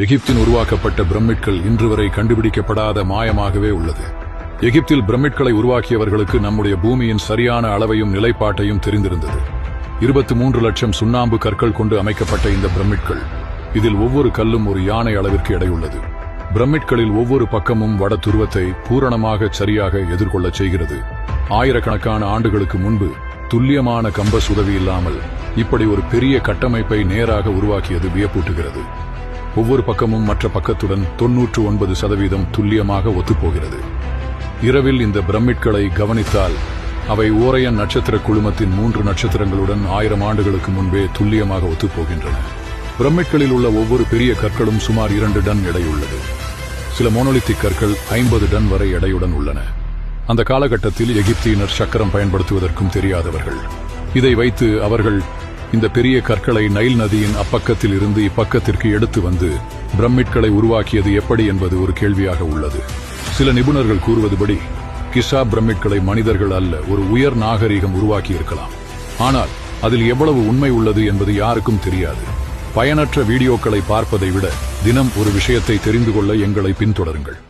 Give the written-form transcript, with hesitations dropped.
எகிப்தின் உருவாக்கப்பட்ட பிரமிட்கள் இன்று வரை கண்டுபிடிக்கப்படாத மாயமாகவே உள்ளது. எகிப்தில் பிரமிட்களை உருவாக்கியவர்களுக்கு நம்முடைய பூமியின் சரியான அளவையும் நிலைப்பாட்டையும் தெரிந்திருந்தது. 23 லட்சம் சுண்ணாம்பு கற்கள் கொண்டு அமைக்கப்பட்ட இந்த பிரமிட்கள், இதில் ஒவ்வொரு கல்லும் ஒரு யானை அளவிற்கு எடையுள்ளது. பிரமிட்களில் ஒவ்வொரு பக்கமும் வட துருவத்தை பூரணமாக சரியாக எதிர்கொள்ளச் செய்கிறது. ஆயிரக்கணக்கான ஆண்டுகளுக்கு முன்பு துல்லியமான கம்பஸ் உதவி இல்லாமல் இப்படி ஒரு பெரிய கட்டமைப்பை நேராக உருவாக்கியது வியப்பூட்டுகிறது. ஒவ்வொரு பக்கமும் மற்ற பக்கத்துடன் 99% துல்லியமாக ஒத்துப்போகிறது. இரவில் இந்த பிரமிட்களை கவனித்தால் அவை ஓரையன் நட்சத்திர குழுமத்தின் 3 நட்சத்திரங்களுடன் 1000 ஆண்டுகளுக்கு முன்பே துல்லியமாக ஒத்துப்போகின்றன. பிரமிட்களில் உள்ள ஒவ்வொரு பெரிய கற்களும் சுமார் 2 டன் எடையுள்ளது. சில மோனோலித்திக் கற்கள் 50 டன் வரை எடையுடன் உள்ளன. அந்த காலகட்டத்தில் எகிப்தியினர் சக்கரம் பயன்படுத்துவதற்கும் தெரியாதவர்கள். இதை வைத்து அவர்கள் இந்த பெரிய கற்களை நைல் நதியின் அப்பக்கத்தில் இருந்து இப்பக்கத்திற்கு எடுத்து வந்து பிரமிட்களை உருவாக்கியது எப்படி என்பது ஒரு கேள்வியாக உள்ளது. சில நிபுணர்கள் கூறுவதுபடி கிசா பிரமிட்களை மனிதர்கள் அல்ல, ஒரு உயர் நாகரிகம் உருவாக்கி இருக்கலாம். ஆனால் அதில் எவ்வளவு உண்மை உள்ளது என்பது யாருக்கும் தெரியாது. பயனற்ற வீடியோக்களை பார்ப்பதை விட தினம் ஒரு விஷயத்தை தெரிந்து கொள்ள எங்களை பின்தொடருங்கள்.